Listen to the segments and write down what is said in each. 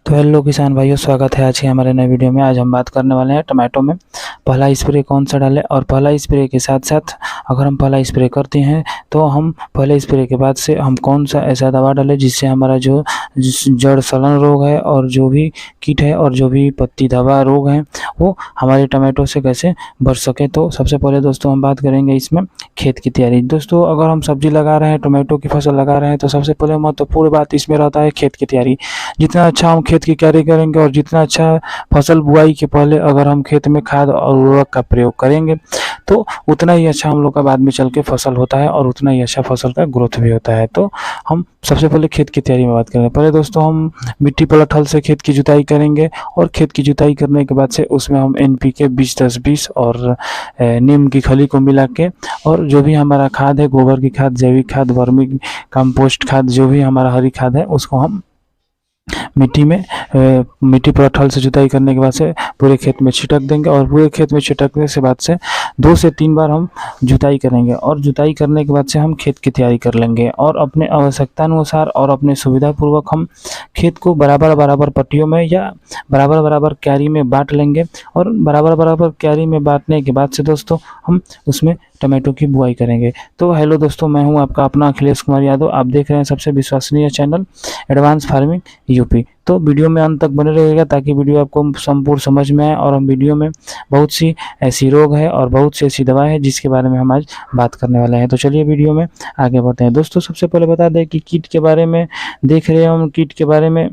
तो हेलो किसान भाइयों, स्वागत है आज के हमारे नए वीडियो में। आज हम बात करने वाले हैं टमाटो में पहला स्प्रे कौन सा डालें, और पहला स्प्रे के साथ साथ अगर हम पहला स्प्रे करते हैं तो हम पहले स्प्रे के बाद से हम कौन सा ऐसा दवा डालें जिससे हमारा जो जड़ सड़न रोग है और जो भी कीट है और जो भी पत्ती धब्बा रोग है वो हमारे टमाटो से कैसे बच सके। तो सबसे पहले दोस्तों हम बात करेंगे इसमें खेत की तैयारी। दोस्तों अगर हम सब्जी लगा रहे हैं, टमाटो की फसल लगा रहे हैं, तो सबसे पहले महत्वपूर्ण बात इसमें रहता है खेत की तैयारी। जितना अच्छा हम खेत की क्यारी करेंगे और जितना अच्छा फसल बुआई के पहले अगर हम खेत में खाद और उर्वरक का प्रयोग करेंगे तो उतना ही अच्छा हम लोग का बाद में चल के फसल होता है और उतना ही अच्छा फसल का ग्रोथ भी होता है। तो हम सबसे पहले खेत की तैयारी में बात करेंगे। पहले दोस्तों हम मिट्टी पलट हल से खेत की जुताई करेंगे और खेत की जुताई करने के बाद से उसमें हम NPK 20-10-20 और नीम की खली को मिला के और जो भी हमारा खाद है, गोबर की खाद, जैविक खाद, वर्मी कंपोस्ट खाद, जो भी हमारा हरी खाद है, उसको हम मिट्टी पलट से जुताई करने के बाद से पूरे खेत में छिटक देंगे। और पूरे खेत में छिटकने से बाद से 2 से 3 बार हम जुताई करेंगे और जुताई करने के बाद से हम खेत की तैयारी कर लेंगे और अपने आवश्यकता अनुसार और अपने सुविधापूर्वक हम खेत को बराबर पट्टियों में या बराबर क्यारी में बांट लेंगे। और बराबर क्यारी में बांटने के बाद से दोस्तों हम उसमें टमाटो की बुआई करेंगे। तो हेलो दोस्तों, मैं हूं आपका अपना अखिलेश कुमार यादव। आप देख रहे हैं सबसे विश्वसनीय चैनल एडवांस फार्मिंग यूपी। तो वीडियो में अंत तक बने रहिएगा ताकि वीडियो आपको संपूर्ण समझ में आए। और हम वीडियो में बहुत सी ऐसी रोग है और बहुत सी ऐसी दवाएं हैं जिसके बारे में हम आज बात करने वाले हैं। तो चलिए वीडियो में आगे बढ़ते हैं। दोस्तों सबसे पहले बता दें कि कीट के बारे में देख रहे हैं हम। कीट के बारे में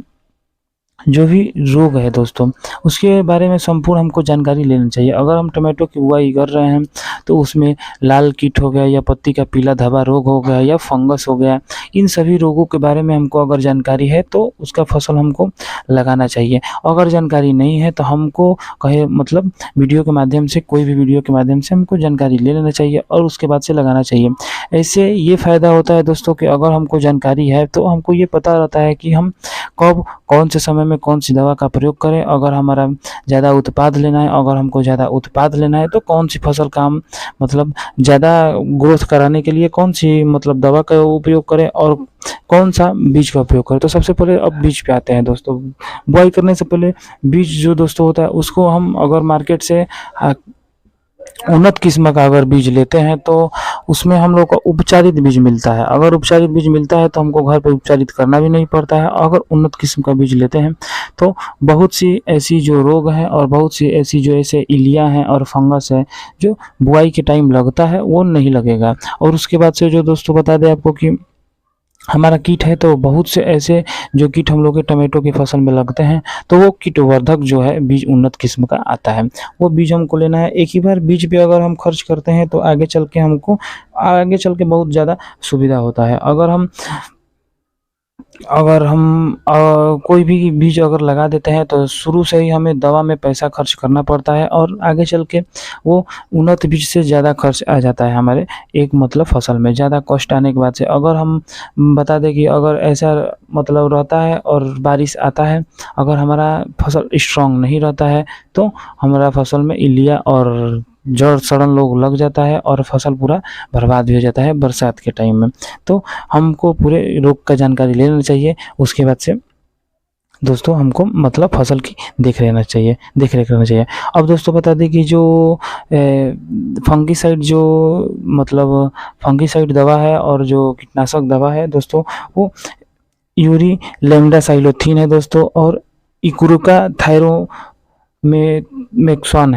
जो भी रोग है दोस्तों उसके बारे में संपूर्ण हमको जानकारी लेनी चाहिए। अगर हम टमाटो की बुआई कर रहे हैं तो उसमें लाल कीट हो गया या पत्ती का पीला धब्बा रोग हो गया या फंगस हो गया, इन सभी रोगों के बारे में हमको अगर जानकारी है तो उसका फसल हमको लगाना चाहिए। अगर जानकारी नहीं है तो हमको वीडियो के माध्यम से, कोई भी वीडियो के माध्यम से हमको जानकारी ले लेना चाहिए और उसके बाद से लगाना चाहिए। ऐसे ये फ़ायदा होता है दोस्तों कि अगर हमको जानकारी है तो हमको ये पता रहता है कि हम कब कौन से समय में कौन सी दवा का प्रयोग करें। अगर हमारा ज़्यादा उत्पाद लेना है, अगर हमको ज़्यादा उत्पाद लेना है तो कौन सी फसल का हम ज़्यादा ग्रोथ कराने के लिए कौन सी दवा का उपयोग करें और कौन सा बीज का उपयोग करें। तो सबसे पहले अब बीज पे आते हैं दोस्तों। बुआई करने से पहले बीज जो दोस्तों होता है उसको हम अगर मार्केट से उन्नत किस्म का अगर बीज लेते हैं तो उसमें हम लोग को उपचारित बीज मिलता है। अगर उपचारित बीज मिलता है तो हमको घर पे उपचारित करना भी नहीं पड़ता है। अगर उन्नत किस्म का बीज लेते हैं तो बहुत सी ऐसी जो रोग हैं और बहुत सी ऐसी जो ऐसे इलिया हैं और फंगस है जो बुआई के टाइम लगता है वो नहीं लगेगा। और उसके बाद से जो दोस्तों बता दें आपको कि हमारा कीट है तो बहुत से ऐसे जो कीट हम लोग के टमाटो की फसल में लगते हैं तो वो कीटवर्धक जो है बीज उन्नत किस्म का आता है, वो बीज हमको लेना है। एक ही बार बीज पे अगर हम खर्च करते हैं तो आगे चल के बहुत ज़्यादा सुविधा होता है। अगर हम कोई भी बीज अगर लगा देते हैं तो शुरू से ही हमें दवा में पैसा खर्च करना पड़ता है और आगे चल के वो उन्नत बीज से ज़्यादा खर्च आ जाता है हमारे फसल में। ज़्यादा कॉस्ट आने के बाद से अगर हम बता दें कि अगर ऐसा रहता है और बारिश आता है, अगर हमारा फसल स्ट्रांग नहीं रहता है तो हमारा फसल में इलिया और जड़ सड़न रोग लग जाता है और फसल पूरा बर्बाद भी हो जाता है बरसात के टाइम में। तो हमको पूरे रोग का जानकारी ले लेना चाहिए। उसके बाद से दोस्तों हमको फसल की देख रेख करना चाहिए। अब दोस्तों बता दें कि जो फंगीसाइड दवा है और जो कीटनाशक दवा है दोस्तों वो यूरी लैम्डासाइलोथीन है दोस्तों, और इक्रुका थायरोमेक्सॉन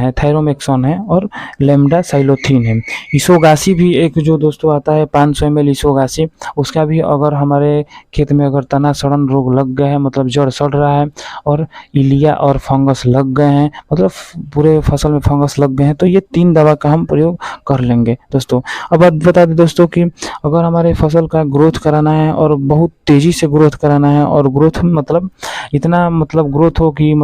है और लैम्डासाइलोथीन है। इसोगासी भी एक जो दोस्तों आता है 500 ml इसोगासी, उसका भी अगर हमारे खेत में अगर तना सड़न रोग लग गए हैं, जड़ सड़ रहा है और इलिया और फंगस लग गए हैं, पूरे फसल में फंगस लग गए हैं, तो ये 3 दवा का हम प्रयोग कर लेंगे दोस्तों। अब बता दें दोस्तों कि अगर हमारे फसल का ग्रोथ कराना है और बहुत तेज़ी से ग्रोथ कराना है और ग्रोथ इतना ग्रोथ हो कि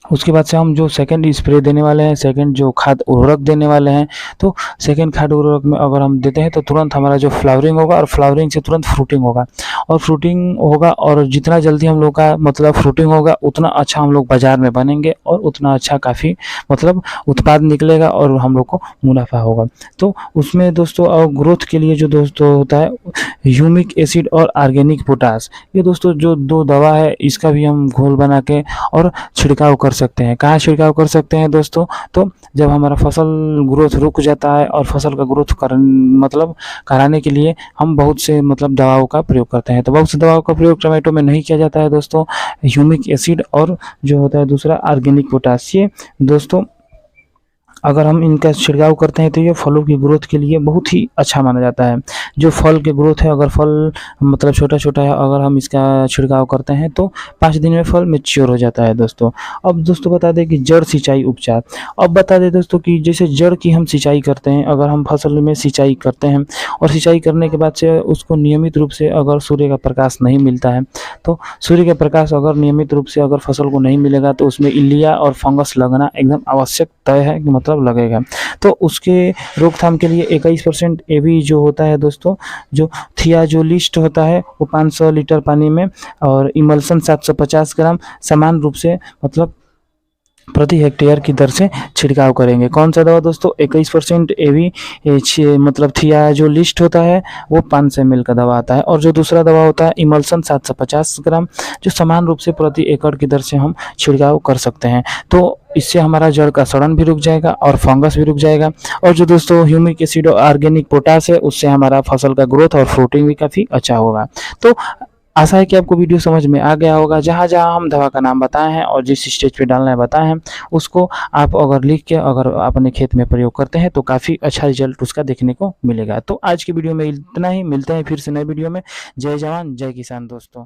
उसके बाद से हम जो सेकंड स्प्रे देने वाले हैं, सेकंड जो खाद उर्वरक देने वाले हैं, तो सेकंड खाद उर्वरक में अगर हम देते हैं तो तुरंत हमारा जो फ्लावरिंग होगा और फ्लावरिंग से तुरंत फ्रूटिंग होगा, और फ्रूटिंग होगा, और जितना जल्दी हम लोग का मतलब फ्रूटिंग होगा उतना अच्छा हम लोग बाज़ार में बनेंगे और उतना अच्छा काफ़ी मतलब उत्पाद निकलेगा और हम लोग को मुनाफ़ा होगा। तो उसमें दोस्तों ग्रोथ के लिए जो दोस्तों होता है ह्यूमिक एसिड और ऑर्गेनिक पोटाश, ये दोस्तों जो 2 दवा है इसका भी हम घोल बना के और छिड़काव कर सकते हैं। कहाँ छिड़काव कर सकते हैं दोस्तों? तो जब हमारा फसल ग्रोथ रुक जाता है और फसल का ग्रोथ मतलब कराने के लिए हम बहुत से मतलब दवाओं का प्रयोग करते हैं। तो बहुत से दवाओं का प्रयोग टोमेटो में नहीं किया जाता है दोस्तों। ह्यूमिक एसिड और जो होता है दूसरा ऑर्गेनिक पोटाश, ये दोस्तों अगर हम इनका छिड़काव करते हैं तो ये फलों की ग्रोथ के लिए बहुत ही अच्छा माना जाता है। जो फल की ग्रोथ है, अगर फल मतलब छोटा-छोटा है, अगर हम इसका छिड़काव करते हैं तो 5 दिन में फल मैच्योर हो जाता है दोस्तों। अब दोस्तों बता दें कि जड़ सिंचाई उपचार। अब बता दें दोस्तों कि जैसे जड़ की हम सिंचाई करते हैं, अगर हम फसल में सिंचाई करते हैं और सिंचाई करने के बाद से उसको नियमित रूप से अगर सूर्य का प्रकाश नहीं मिलता है, तो सूर्य का प्रकाश अगर नियमित रूप से अगर फसल को नहीं मिलेगा तो उसमें इल्लिया और फंगस लगना एकदम आवश्यक तय है कि मतलब लगेगा। तो उसके रोकथाम के लिए 21% एवी जो होता है दोस्तों, जो थियाजोलिस्ट होता है वो 500 लीटर पानी में और इमल्सन 750 ग्राम समान रूप से मतलब प्रति हेक्टेयर की दर से छिड़काव करेंगे। कौन सा दवा दोस्तों? 21% एवी मतलब थियाजोलिस्ट होता है, वो 500 ml का दवा आता है, और जो दूसरा दवा होता है इमल्सन 750 ग्राम, जो समान रूप से प्रति एकड़ की दर से हम छिड़काव कर सकते हैं। तो इससे हमारा जड़ का सड़न भी रुक जाएगा और फंगस भी रुक जाएगा। और जो दोस्तों ह्यूमिक एसिड और ऑर्गेनिक पोटाश है, उससे हमारा फसल का ग्रोथ और फ्रूटिंग भी काफ़ी अच्छा होगा। तो आशा है कि आपको वीडियो समझ में आ गया होगा। जहाँ-जहाँ हम दवा का नाम बताए हैं और जिस स्टेज पे डालना है बताए हैं, उसको आप अगर लिख के अगर अपने खेत में प्रयोग करते हैं तो काफ़ी अच्छा रिजल्ट उसका देखने को मिलेगा। तो आज की वीडियो में इतना ही, मिलते हैं फिर से नए वीडियो में। जय जवान जय किसान दोस्तों।